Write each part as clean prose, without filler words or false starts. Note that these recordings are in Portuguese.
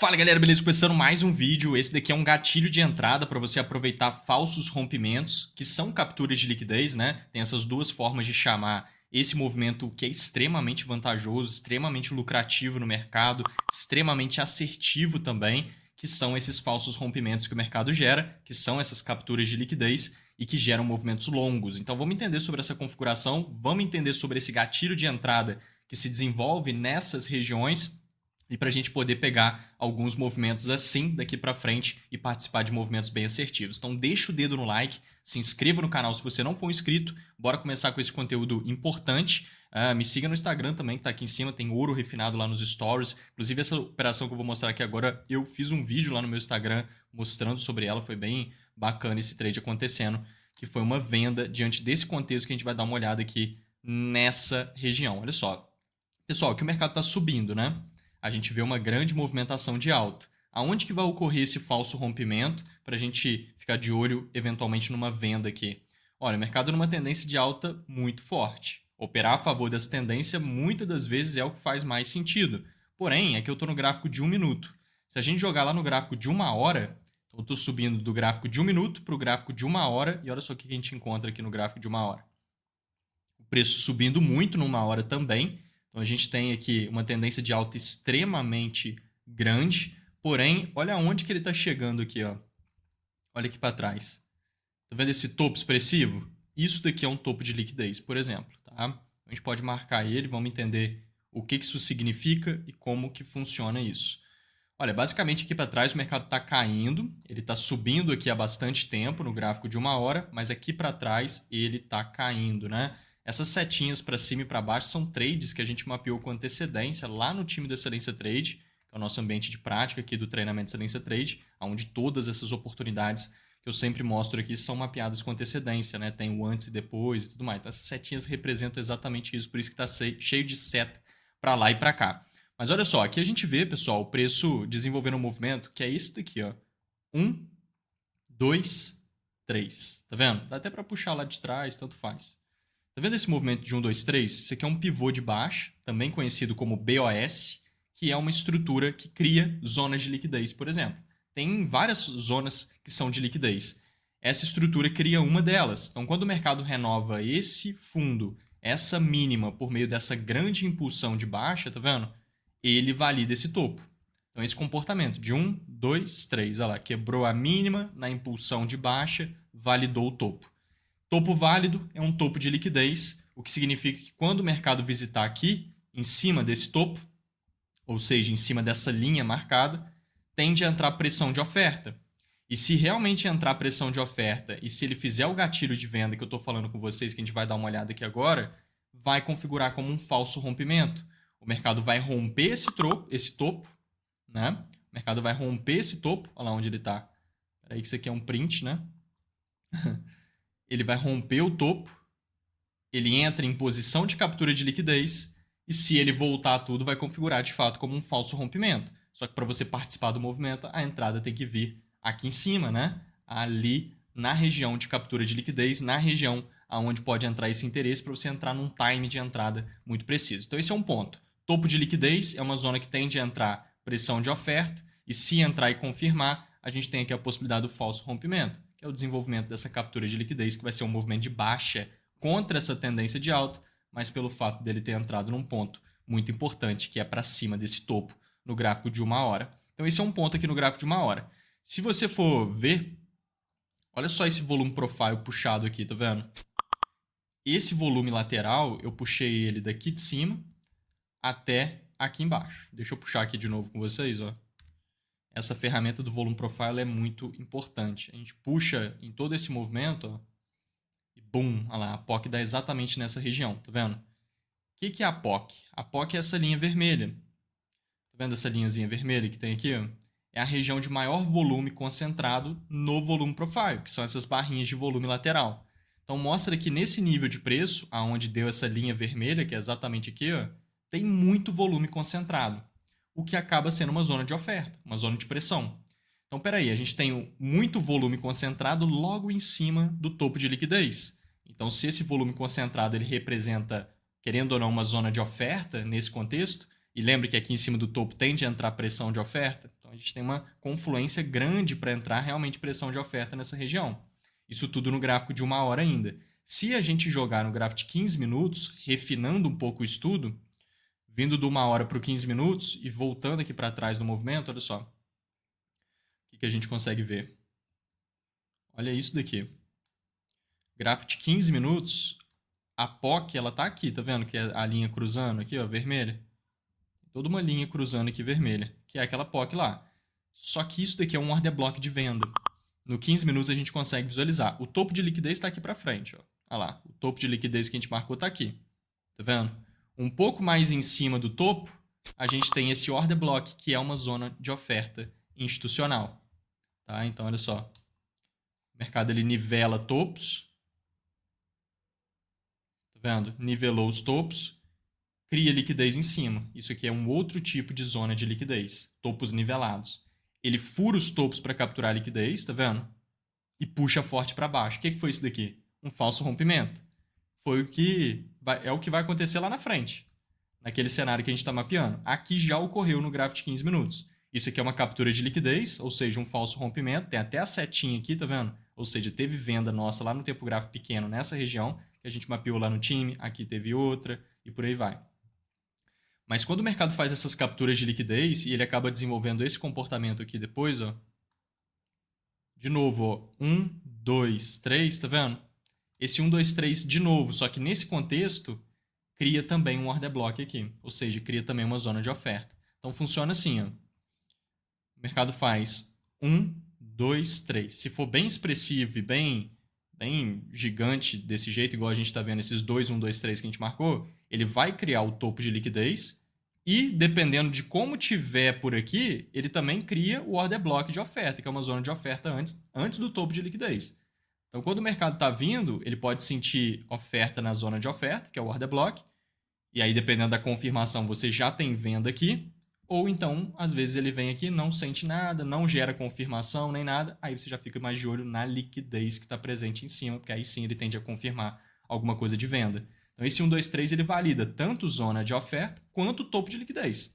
Fala galera, beleza? Começando mais um vídeo. Esse daqui é um gatilho de entrada para você aproveitar falsos rompimentos, que são capturas de liquidez, né? Tem essas duas formas de chamar esse movimento que é extremamente vantajoso, extremamente lucrativo no mercado, extremamente assertivo também, que são esses falsos rompimentos que o mercado gera, que são essas capturas de liquidez e que geram movimentos longos. Então vamos entender sobre essa configuração, vamos entender sobre esse gatilho de entrada que se desenvolve nessas regiões e para a gente poder pegar alguns movimentos assim daqui para frente e participar de movimentos bem assertivos. Então deixa o dedo no like, se inscreva no canal se você não for inscrito, bora começar com esse conteúdo importante. Me siga no Instagram também, que está aqui em cima, tem ouro refinado lá nos stories. Inclusive essa operação que eu vou mostrar aqui agora, eu fiz um vídeo lá no meu Instagram mostrando sobre ela, foi bem bacana esse trade acontecendo, que foi uma venda diante desse contexto que a gente vai dar uma olhada aqui nessa região. Olha só, pessoal, que o mercado está subindo, né? A gente vê uma grande movimentação de alta. Aonde que vai ocorrer esse falso rompimento para a gente ficar de olho eventualmente numa venda aqui? Olha, o mercado numa tendência de alta muito forte. Operar a favor dessa tendência muitas das vezes é o que faz mais sentido. Porém, aqui eu estou no gráfico de 1 minuto. Se a gente jogar lá no gráfico de 1 hora, então eu estou subindo do gráfico de 1 minuto para o gráfico de 1 hora e olha só o que a gente encontra aqui no gráfico de 1 hora. O preço subindo muito numa hora também. Então a gente tem aqui uma tendência de alta extremamente grande, porém, olha onde que ele está chegando aqui, ó. Olha aqui para trás. Tá vendo esse topo expressivo? Isso daqui é um topo de liquidez, por exemplo, tá? A gente pode marcar ele, vamos entender o que isso significa e como que funciona isso. Olha, basicamente aqui para trás o mercado está caindo, ele está subindo aqui há bastante tempo no gráfico de 1 hora, mas aqui para trás ele está caindo, né? Essas setinhas para cima e para baixo são trades que a gente mapeou com antecedência lá no time da Excelência Trade, que é o nosso ambiente de prática aqui do treinamento Excelência Trade, onde todas essas oportunidades que eu sempre mostro aqui são mapeadas com antecedência, né? Tem o antes e depois e tudo mais. Então essas setinhas representam exatamente isso, por isso que está cheio de seta para lá e para cá. Mas olha só, aqui a gente vê, pessoal, o preço desenvolvendo um movimento que é isso daqui, ó. 1, 2, 3. Tá vendo? Dá até para puxar lá de trás, tanto faz. Tá vendo esse movimento de 1, 2, 3? Isso aqui é um pivô de baixa, também conhecido como BOS, que é uma estrutura que cria zonas de liquidez, por exemplo. Tem várias zonas que são de liquidez. Essa estrutura cria uma delas. Então, quando o mercado renova esse fundo, essa mínima, por meio dessa grande impulsão de baixa, tá vendo? Ele valida esse topo. Então, esse comportamento de 1, 2, 3, olha lá, quebrou a mínima na impulsão de baixa, validou o topo. Topo válido é um topo de liquidez, o que significa que quando o mercado visitar aqui, em cima desse topo, ou seja, em cima dessa linha marcada, tende a entrar pressão de oferta. E se realmente entrar pressão de oferta e se ele fizer o gatilho de venda que eu estou falando com vocês, que a gente vai dar uma olhada aqui agora, vai configurar como um falso rompimento. O mercado vai romper esse topo, né? O mercado vai romper esse topo, olha lá onde ele está. Espera aí que isso aqui é um print, né? Ele vai romper o topo, ele entra em posição de captura de liquidez e se ele voltar tudo vai configurar de fato como um falso rompimento. Só que para você participar do movimento, a entrada tem que vir aqui em cima, né? Ali na região de captura de liquidez, na região aonde pode entrar esse interesse para você entrar num time de entrada muito preciso. Então esse é um ponto. Topo de liquidez é uma zona que tende a entrar pressão de oferta e se entrar e confirmar, a gente tem aqui a possibilidade do falso rompimento, que é o desenvolvimento dessa captura de liquidez, que vai ser um movimento de baixa contra essa tendência de alta, mas pelo fato dele ter entrado num ponto muito importante, que é para cima desse topo no gráfico de 1 hora. Então esse é um ponto aqui no gráfico de 1 hora. Se você for ver, olha só esse volume profile puxado aqui, tá vendo? Esse volume lateral, eu puxei ele daqui de cima até aqui embaixo. Deixa eu puxar aqui de novo com vocês, ó. Essa ferramenta do volume profile é muito importante. A gente puxa em todo esse movimento, ó, e bum, olha lá, a POC dá exatamente nessa região, tá vendo? O que é a POC? A POC é essa linha vermelha. Tá vendo essa linhazinha vermelha que tem aqui? Ó? É a região de maior volume concentrado no volume profile, que são essas barrinhas de volume lateral. Então mostra que nesse nível de preço, aonde deu essa linha vermelha, que é exatamente aqui, ó, tem muito volume concentrado, o que acaba sendo uma zona de oferta, uma zona de pressão. Então, peraí, a gente tem muito volume concentrado logo em cima do topo de liquidez. Então, se esse volume concentrado ele representa, querendo ou não, uma zona de oferta nesse contexto, e lembre que aqui em cima do topo tende a entrar pressão de oferta, então Então a gente tem uma confluência grande para entrar realmente pressão de oferta nessa região. Isso tudo no gráfico de 1 hora ainda. Se a gente jogar no gráfico de 15 minutos, refinando um pouco o estudo, vindo de 1 hora para o 15 minutos e voltando aqui para trás no movimento, olha só. O que a gente consegue ver? Olha isso daqui. Gráfico de 15 minutos, a POC, ela tá aqui, tá vendo? Que é a linha cruzando aqui, ó, vermelha. Toda uma linha cruzando aqui vermelha, que é aquela POC lá. Só que isso daqui é um order block de venda. No 15 minutos a gente consegue visualizar. O topo de liquidez está aqui para frente, ó. Olha lá, o topo de liquidez que a gente marcou está aqui. Tá vendo? Um pouco mais em cima do topo, a gente tem esse order block, que é uma zona de oferta institucional. Tá? Então, olha só. O mercado ele nivela topos. Tá vendo? Nivelou os topos, cria liquidez em cima. Isso aqui é um outro tipo de zona de liquidez. Topos nivelados. Ele fura os topos para capturar a liquidez, tá vendo? E puxa forte para baixo. O que foi isso daqui? Um falso rompimento. Foi o que é o que vai acontecer lá na frente, naquele cenário que a gente está mapeando. Aqui já ocorreu no gráfico de 15 minutos. Isso aqui é uma captura de liquidez, ou seja, um falso rompimento. Tem até a setinha aqui, tá vendo? Ou seja, teve venda nossa lá no tempo gráfico pequeno nessa região, que a gente mapeou lá no time, aqui teve outra, e por aí vai. Mas quando o mercado faz essas capturas de liquidez e ele acaba desenvolvendo esse comportamento aqui depois, ó. De novo, ó. 1, 2, 3, tá vendo? Esse 1, 2, 3 de novo, só que nesse contexto cria também um order block aqui, ou seja, cria também uma zona de oferta. Então funciona assim, ó. O mercado faz 1, 2, 3. Se for bem expressivo e bem gigante desse jeito, igual a gente está vendo esses 2, 1, 2, 3 que a gente marcou, ele vai criar o topo de liquidez e, dependendo de como tiver por aqui, ele também cria o order block de oferta, que é uma zona de oferta antes do topo de liquidez. Então, quando o mercado está vindo, ele pode sentir oferta na zona de oferta, que é o order block, e aí, dependendo da confirmação, você já tem venda aqui, ou então, às vezes, ele vem aqui, não sente nada, não gera confirmação nem nada, aí você já fica mais de olho na liquidez que está presente em cima, porque aí sim ele tende a confirmar alguma coisa de venda. Então, esse 1, 2, 3 ele valida tanto zona de oferta quanto topo de liquidez.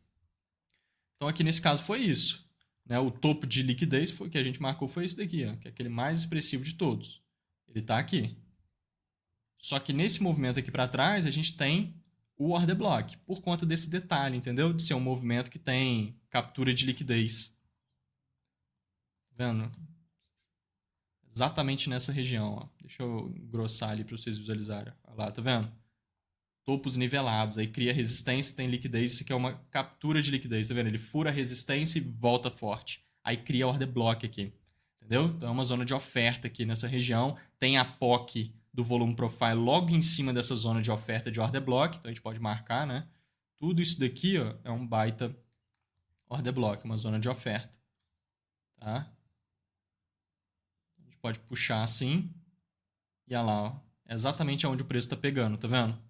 Então, aqui nesse caso foi isso. Né? O topo de liquidez que a gente marcou foi esse daqui, ó, que é aquele mais expressivo de todos. Ele está aqui. Só que nesse movimento aqui para trás, a gente tem o order block, por conta desse detalhe, entendeu? De ser um movimento que tem captura de liquidez. Tá vendo? Exatamente nessa região, ó. Deixa eu engrossar ali para vocês visualizarem. Olha lá, tá vendo? Topos nivelados, aí cria resistência, tem liquidez, isso aqui é uma captura de liquidez, tá vendo? Ele fura a resistência e volta forte. Aí cria order block aqui, entendeu? Então é uma zona de oferta aqui nessa região. Tem a POC do volume profile logo em cima dessa zona de oferta de order block, então a gente pode marcar, né? Tudo isso daqui, ó, é um baita order block, uma zona de oferta, tá? A gente pode puxar assim e olha lá, ó, é exatamente onde o preço está pegando, tá vendo?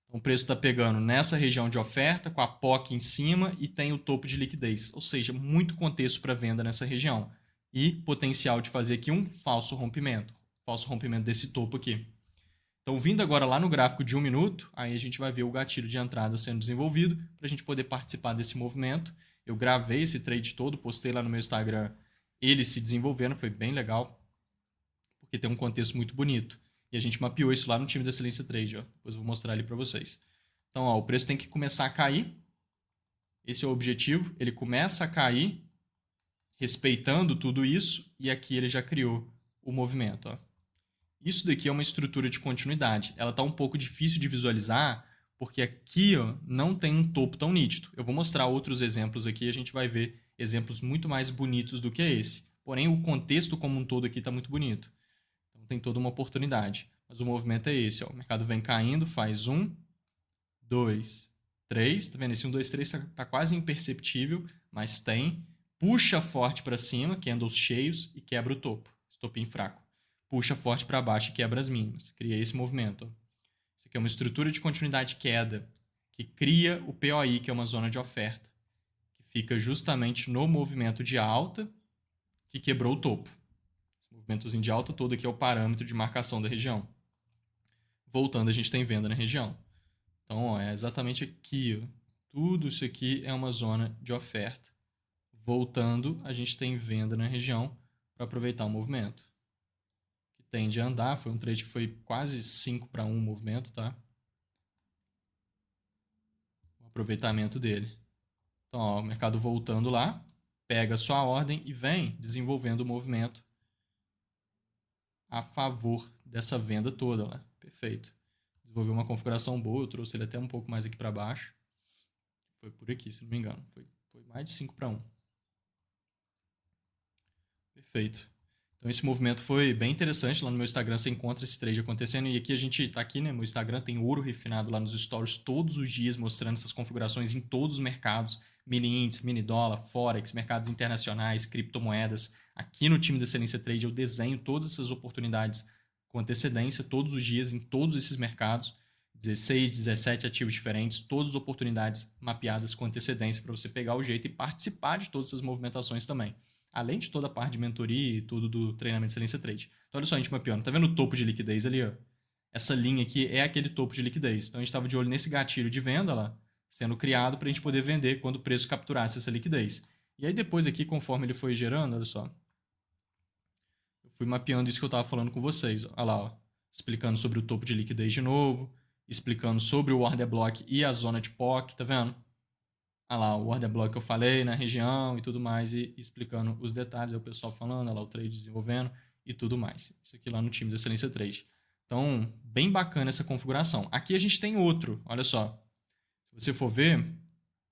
Então, o preço está pegando nessa região de oferta, com a POC em cima e tem o topo de liquidez. Ou seja, muito contexto para venda nessa região. E potencial de fazer aqui um falso rompimento desse topo aqui. Então, vindo agora lá no gráfico de 1 minuto, aí a gente vai ver o gatilho de entrada sendo desenvolvido para a gente poder participar desse movimento. Eu gravei esse trade todo, postei lá no meu Instagram ele se desenvolvendo, foi bem legal, porque tem um contexto muito bonito. E a gente mapeou isso lá no time da Excelência Trade, ó. Depois eu vou mostrar ali para vocês. Então, ó, o preço tem que começar a cair. Esse é o objetivo. Ele começa a cair, respeitando tudo isso, e aqui ele já criou o movimento, ó. Isso daqui é uma estrutura de continuidade. Ela está um pouco difícil de visualizar, porque aqui, ó, não tem um topo tão nítido. Eu vou mostrar outros exemplos aqui e a gente vai ver exemplos muito mais bonitos do que esse. Porém, o contexto como um todo aqui está muito bonito. Então, tem toda uma oportunidade. Mas o movimento é esse, ó. O mercado vem caindo, faz 1, 2, 3. Tá vendo? Esse 1, 2, 3 tá quase imperceptível, mas tem. Puxa forte para cima, candles cheios, e quebra o topo. Estopim fraco. Puxa forte para baixo e quebra as mínimas. Cria esse movimento, ó. Isso aqui é uma estrutura de continuidade queda, que cria o POI, que é uma zona de oferta, que fica justamente no movimento de alta que quebrou o topo. Esse movimentozinho de alta todo aqui é o parâmetro de marcação da região. Voltando, a gente tem venda na região. Então, ó, é exatamente aqui. Ó. Tudo isso aqui é uma zona de oferta. Voltando, a gente tem venda na região para aproveitar o movimento. Que tende a andar, foi um trade que foi quase 5-1 o movimento, tá? O aproveitamento dele. Então, ó, o mercado voltando lá, pega a sua ordem e vem desenvolvendo o movimento a favor dessa venda toda lá. Perfeito. Desenvolveu uma configuração boa, eu trouxe ele até um pouco mais aqui para baixo. Foi por aqui, se não me engano. Foi mais de 5-1. Perfeito. Então esse movimento foi bem interessante. Lá no meu Instagram você encontra esse trade acontecendo. E aqui a gente tá aqui, né? Meu Instagram tem ouro refinado lá nos stories todos os dias, mostrando essas configurações em todos os mercados. Mini índice, mini dólar, forex, mercados internacionais, criptomoedas. Aqui no time da Excelência Trade eu desenho todas essas oportunidades com antecedência, todos os dias, em todos esses mercados. 16, 17 ativos diferentes, todas as oportunidades mapeadas com antecedência para você pegar o jeito e participar de todas essas movimentações também. Além de toda a parte de mentoria e tudo do treinamento de Excelência Trade. Então, olha só, a gente mapeando. Tá vendo o topo de liquidez ali, ó? Essa linha aqui é aquele topo de liquidez. Então, a gente estava de olho nesse gatilho de venda lá, sendo criado para a gente poder vender quando o preço capturasse essa liquidez. E aí, depois aqui, conforme ele foi gerando, olha só. Eu fui mapeando isso que eu estava falando com vocês. Ó. Olha lá, ó. Explicando sobre o topo de liquidez de novo. Explicando sobre o order block e a zona de POC, tá vendo? Ah lá, o order block que eu falei na região e tudo mais, e explicando os detalhes, é o pessoal falando, lá o trade desenvolvendo e tudo mais. Isso aqui lá no time da Excelência Trade. Então, bem bacana essa configuração. Aqui a gente tem outro, olha só. Se você for ver,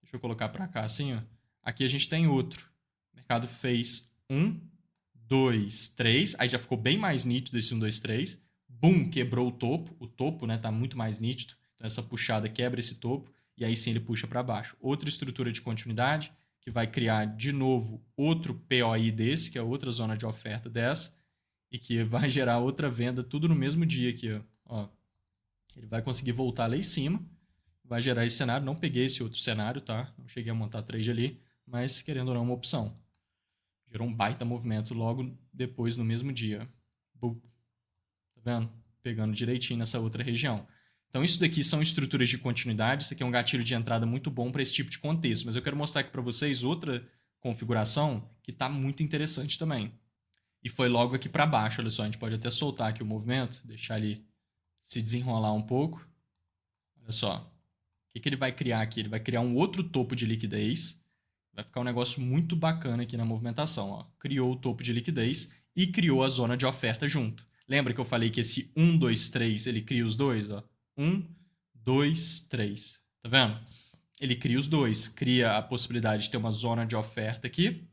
deixa eu colocar para cá assim, ó. Aqui a gente tem outro. O mercado fez 1, 2, 3, aí já ficou bem mais nítido esse 1, 2, 3. Bum, quebrou o topo, né, tá muito mais nítido. Então essa puxada quebra esse topo. E aí sim ele puxa para baixo. Outra estrutura de continuidade, que vai criar de novo outro POI desse, que é outra zona de oferta dessa, e que vai gerar outra venda, tudo no mesmo dia aqui. Ó. Ele vai conseguir voltar lá em cima, vai gerar esse cenário. Não peguei esse outro cenário, tá? Não cheguei a montar trade ali, mas querendo ou não, uma opção. Gerou um baita movimento logo depois, no mesmo dia. Bum. Tá vendo? Pegando direitinho nessa outra região. Então, isso daqui são estruturas de continuidade. Isso aqui é um gatilho de entrada muito bom para esse tipo de contexto. Mas eu quero mostrar aqui para vocês outra configuração que está muito interessante também. E foi logo aqui para baixo. Olha só, a gente pode até soltar aqui o movimento, deixar ele se desenrolar um pouco. Olha só. O que ele vai criar aqui? Ele vai criar um outro topo de liquidez. Vai ficar um negócio muito bacana aqui na movimentação. Ó. Criou o topo de liquidez e criou a zona de oferta junto. Lembra que eu falei que esse 1, 2, 3, ele cria os dois? Ó. 1, 2, 3. Tá vendo? Ele cria os dois. Cria a possibilidade de ter uma zona de oferta aqui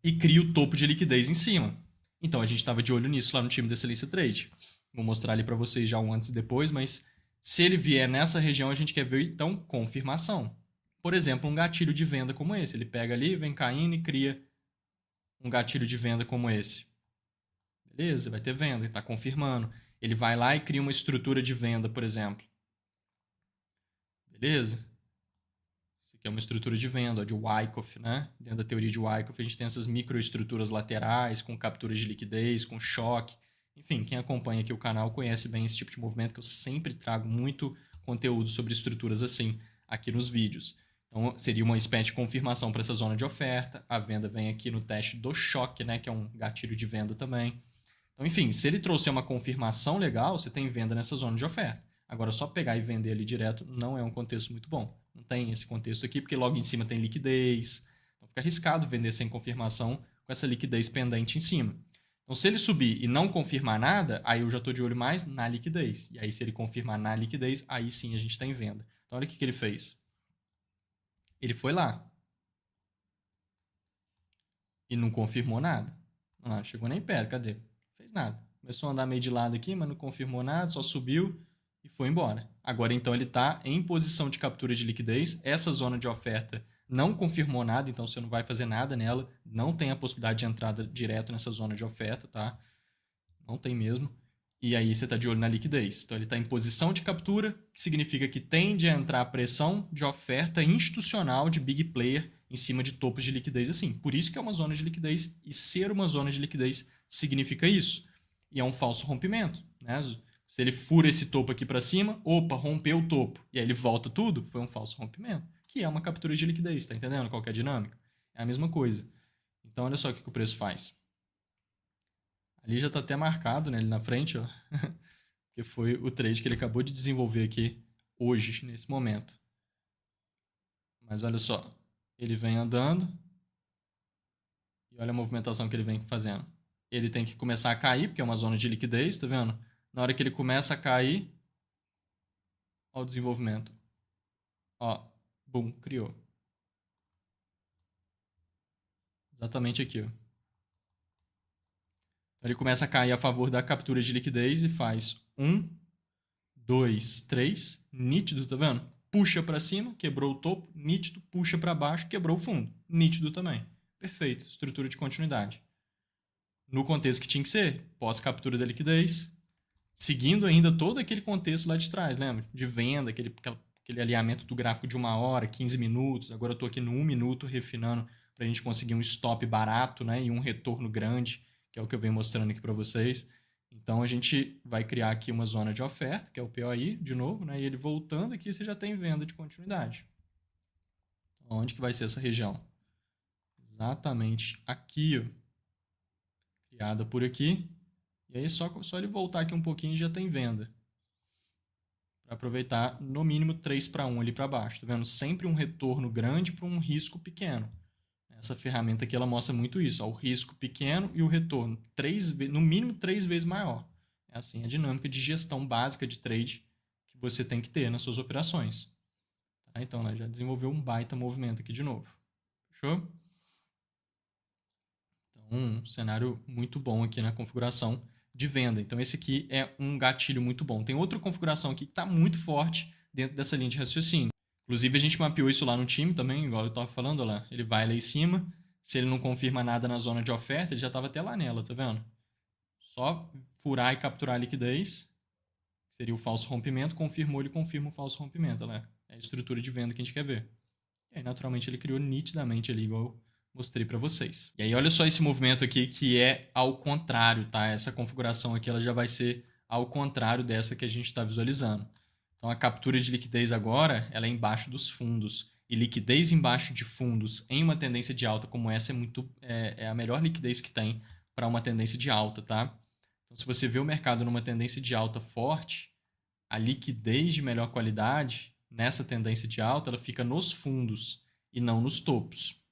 e cria o topo de liquidez em cima. Então, a gente estava de olho nisso lá no time da Excelência Trade. Vou mostrar ali para vocês já um antes e depois, mas se ele vier nessa região, a gente quer ver, então, confirmação. Por exemplo, um gatilho de venda como esse. Ele pega ali, vem caindo e cria um gatilho de venda como esse. Beleza, vai ter venda, está confirmando. Ele vai lá e cria uma estrutura de venda, por exemplo. Beleza? Isso aqui é uma estrutura de venda, ó, de Wyckoff, né? Dentro da teoria de Wyckoff, a gente tem essas microestruturas laterais, com capturas de liquidez, com choque. Enfim, quem acompanha aqui o canal conhece bem esse tipo de movimento, que eu sempre trago muito conteúdo sobre estruturas assim aqui nos vídeos. Então, seria uma espécie de confirmação para essa zona de oferta. A venda vem aqui no teste do choque, né? Que é um gatilho de venda também. Então, enfim, se ele trouxer uma confirmação legal, você tem venda nessa zona de oferta. Agora, só pegar e vender ali direto não é um contexto muito bom. Não tem esse contexto aqui, porque logo em cima tem liquidez. Então, fica arriscado vender sem confirmação com essa liquidez pendente em cima. Então, se ele subir e não confirmar nada, aí eu já estou de olho mais na liquidez. E aí, se ele confirmar na liquidez, aí sim a gente está em venda. Então, olha o que ele fez. Ele foi lá. E não confirmou nada. Não chegou nem perto, cadê? Fez nada. Começou a andar meio de lado aqui, mas não confirmou nada, só subiu e foi embora. Agora, então, ele está em posição de captura de liquidez. Essa zona de oferta não confirmou nada, então você não vai fazer nada nela. Não tem a possibilidade de entrada direto nessa zona de oferta, tá? Não tem mesmo. E aí você está de olho na liquidez. Então, ele está em posição de captura, que significa que tende a entrar pressão de oferta institucional de big player em cima de topos de liquidez assim. Por isso que é uma zona de liquidez, e ser uma zona de liquidez significa isso. E é um falso rompimento, né? Se ele fura esse topo aqui para cima, opa, rompeu o topo, e aí ele volta tudo, foi um falso rompimento, que é uma captura de liquidez, tá entendendo qual que é a dinâmica? É a mesma coisa. Então, olha só o que o preço faz. Ali já está até marcado, né, ali na frente, ó, que foi o trade que ele acabou de desenvolver aqui hoje, nesse momento. Mas olha só, ele vem andando e olha a movimentação que ele vem fazendo. Ele tem que começar a cair, porque é uma zona de liquidez, tá vendo? Na hora que ele começa a cair, ó o desenvolvimento. Ó, bum, criou. Exatamente aqui, ó. Então ele começa a cair a favor da captura de liquidez e faz 1, 2, 3, nítido, tá vendo? Puxa para cima, quebrou o topo, nítido, puxa para baixo, quebrou o fundo, nítido também. Perfeito, estrutura de continuidade. No contexto que tinha que ser, pós-captura da liquidez, seguindo ainda todo aquele contexto lá de trás, lembra? De venda, aquele alinhamento do gráfico de 1 hora, 15 minutos. Agora eu estou aqui no 1 minuto refinando para a gente conseguir um stop barato, né? E um retorno grande, que é o que eu venho mostrando aqui para vocês. Então a gente vai criar aqui uma zona de oferta, que é o POI, de novo, né? E ele voltando aqui, você já tem venda de continuidade. Então, onde que vai ser essa região? Exatamente aqui, ó. Criada por aqui. E aí só ele voltar aqui um pouquinho já tem venda. Para aproveitar no mínimo 3-1 ali para baixo. Tá vendo? Sempre um retorno grande para um risco pequeno. Essa ferramenta aqui ela mostra muito isso. Ó, o risco pequeno e o retorno no mínimo 3 vezes maior. É assim a dinâmica de gestão básica de trade que você tem que ter nas suas operações. Tá? Então, ela já desenvolveu um baita movimento aqui de novo. Fechou? Então, um cenário muito bom aqui na configuração de venda. Então, esse aqui é um gatilho muito bom. Tem outra configuração aqui que está muito forte dentro dessa linha de raciocínio. Inclusive, a gente mapeou isso lá no time também, igual eu estava falando, lá. Ele vai lá em cima, se ele não confirma nada na zona de oferta, ele já estava até lá nela, tá vendo? Só furar e capturar a liquidez, que seria o falso rompimento, confirmou, ele confirma o falso rompimento, né? É a estrutura de venda que a gente quer ver. E aí, naturalmente, ele criou nitidamente ali, igual eu mostrei para vocês. E aí, olha só esse movimento aqui que é ao contrário, tá? Essa configuração aqui ela já vai ser ao contrário dessa que a gente está visualizando. Então, a captura de liquidez agora ela é embaixo dos fundos. E liquidez embaixo de fundos em uma tendência de alta como essa é a melhor liquidez que tem para uma tendência de alta, tá? Então, se você vê o mercado numa tendência de alta forte, a liquidez de melhor qualidade nessa tendência de alta ela fica nos fundos e não nos topos.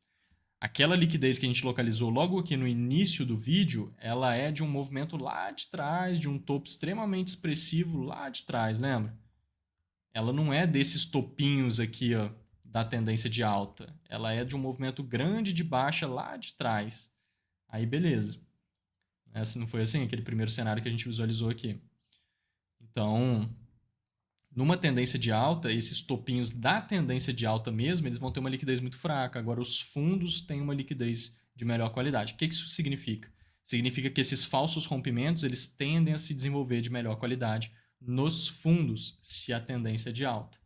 Aquela liquidez que a gente localizou logo aqui no início do vídeo, ela é de um movimento lá de trás, de um topo extremamente expressivo lá de trás, lembra? Ela não é desses topinhos aqui, ó, da tendência de alta. Ela é de um movimento grande de baixa lá de trás. Aí, beleza. Essa não foi assim? Aquele primeiro cenário que a gente visualizou aqui. Então, numa tendência de alta, esses topinhos da tendência de alta mesmo, eles vão ter uma liquidez muito fraca. Agora, os fundos têm uma liquidez de melhor qualidade. O que isso significa? Significa que esses falsos rompimentos, eles tendem a se desenvolver de melhor qualidade nos fundos, se a tendência é de alta.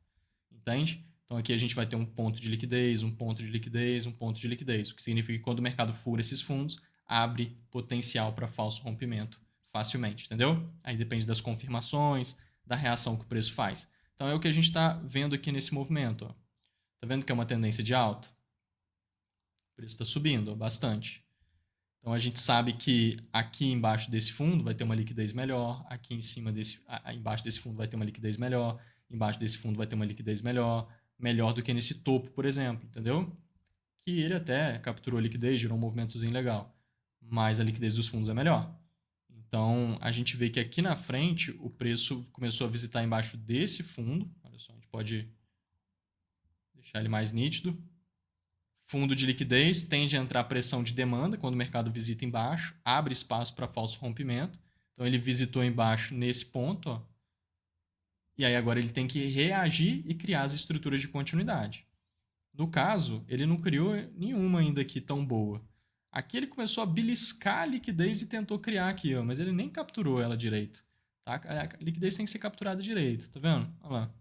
Entende? Então, aqui a gente vai ter um ponto de liquidez, um ponto de liquidez, um ponto de liquidez. O que significa que quando o mercado fura esses fundos, abre potencial para falso rompimento facilmente, entendeu? Aí depende das confirmações, da reação que o preço faz. Então é o que a gente está vendo aqui nesse movimento. Ó. Tá vendo que é uma tendência de alta? O preço está subindo ó, bastante. Então a gente sabe que aqui embaixo desse fundo vai ter uma liquidez melhor, aqui em cima embaixo desse fundo vai ter uma liquidez melhor, embaixo desse fundo vai ter uma liquidez melhor, melhor do que nesse topo, por exemplo, entendeu? Que ele até capturou a liquidez, gerou um movimentozinho legal, mas a liquidez dos fundos é melhor. Então, a gente vê que aqui na frente o preço começou a visitar embaixo desse fundo. Olha só, a gente pode deixar ele mais nítido. Fundo de liquidez tende a entrar pressão de demanda quando o mercado visita embaixo, abre espaço para falso rompimento. Então, ele visitou embaixo nesse ponto. Ó. E aí agora ele tem que reagir e criar as estruturas de continuidade. No caso, ele não criou nenhuma ainda aqui tão boa. Aqui ele começou a beliscar a liquidez e tentou criar aqui, ó, mas ele nem capturou ela direito. Tá? A liquidez tem que ser capturada direito, tá vendo? Olha lá.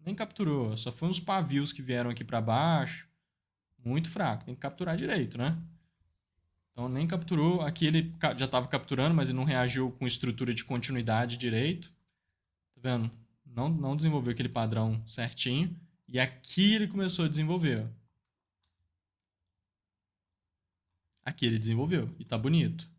Nem capturou, só foi uns pavios que vieram aqui para baixo. Muito fraco, tem que capturar direito, né? Então nem capturou. Aqui ele já estava capturando, mas ele não reagiu com estrutura de continuidade direito. Tá vendo? Não desenvolveu aquele padrão certinho. E aqui ele começou a desenvolver, ó. Aqui ele desenvolveu e tá bonito.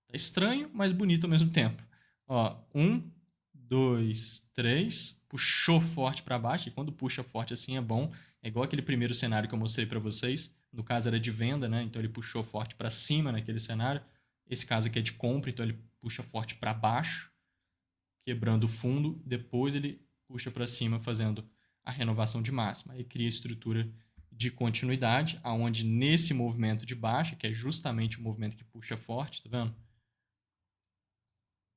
Tá estranho, mas bonito ao mesmo tempo. Ó, 1, 2, 3, puxou forte para baixo, e quando puxa forte assim é bom. É igual aquele primeiro cenário que eu mostrei para vocês. No caso era de venda, né? Então ele puxou forte para cima naquele cenário. Esse caso aqui é de compra, então ele puxa forte para baixo, quebrando o fundo. Depois ele puxa para cima, fazendo a renovação de máxima. Aí cria a estrutura de continuidade, aonde nesse movimento de baixa, que é justamente o movimento que puxa forte, tá vendo?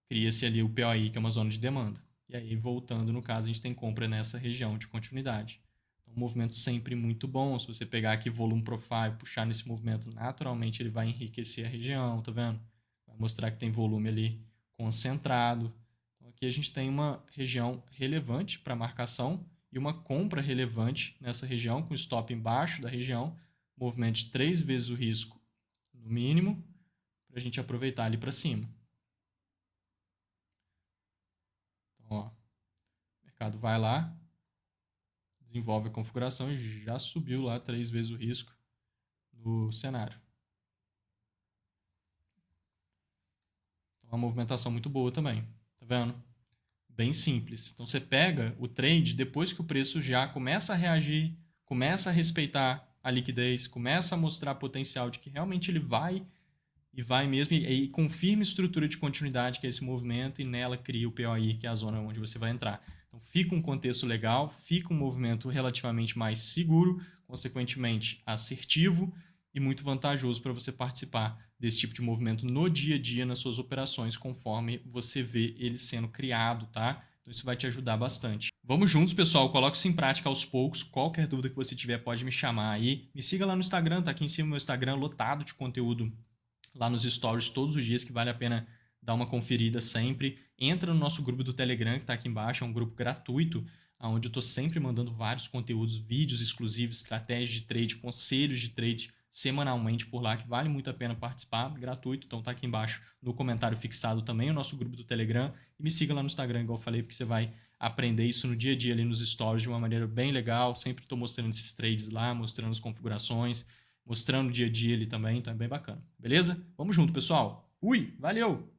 Cria-se ali o POI, que é uma zona de demanda. E aí, voltando, no caso, a gente tem compra nessa região de continuidade. Então, um movimento sempre muito bom. Se você pegar aqui volume profile, puxar nesse movimento, naturalmente ele vai enriquecer a região, tá vendo? Vai mostrar que tem volume ali concentrado. Então, aqui a gente tem uma região relevante para marcação e uma compra relevante nessa região, com stop embaixo da região, movimento de 3 vezes o risco no mínimo, para a gente aproveitar ali para cima. Então, ó, o mercado vai lá, desenvolve a configuração e já subiu lá 3 vezes o risco no cenário. Então, uma movimentação muito boa também, tá vendo? Bem simples. Então, você pega o trade depois que o preço já começa a reagir, começa a respeitar a liquidez, começa a mostrar potencial de que realmente ele vai e vai mesmo, e confirma a estrutura de continuidade, que é esse movimento, e nela cria o POI, que é a zona onde você vai entrar. Então fica um contexto legal, fica um movimento relativamente mais seguro, consequentemente assertivo e muito vantajoso para você participar desse tipo de movimento no dia a dia nas suas operações, conforme você vê ele sendo criado, tá? Então isso vai te ajudar bastante. Vamos juntos, pessoal. Coloque isso em prática aos poucos. Qualquer dúvida que você tiver, pode me chamar aí. Me siga lá no Instagram, tá aqui em cima o meu Instagram lotado de conteúdo lá nos stories todos os dias, que vale a pena dar uma conferida sempre. Entra no nosso grupo do Telegram, que está aqui embaixo, é um grupo gratuito, onde eu estou sempre mandando vários conteúdos, vídeos exclusivos, estratégias de trade, conselhos de trade semanalmente por lá, que vale muito a pena participar, gratuito. Então tá aqui embaixo no comentário fixado também o nosso grupo do Telegram, e me siga lá no Instagram, igual eu falei, porque você vai aprender isso no dia a dia ali nos stories de uma maneira bem legal. Sempre estou mostrando esses trades lá, mostrando as configurações, mostrando o dia a dia ali também, então é bem bacana. Beleza? Vamos junto, pessoal. Fui, valeu!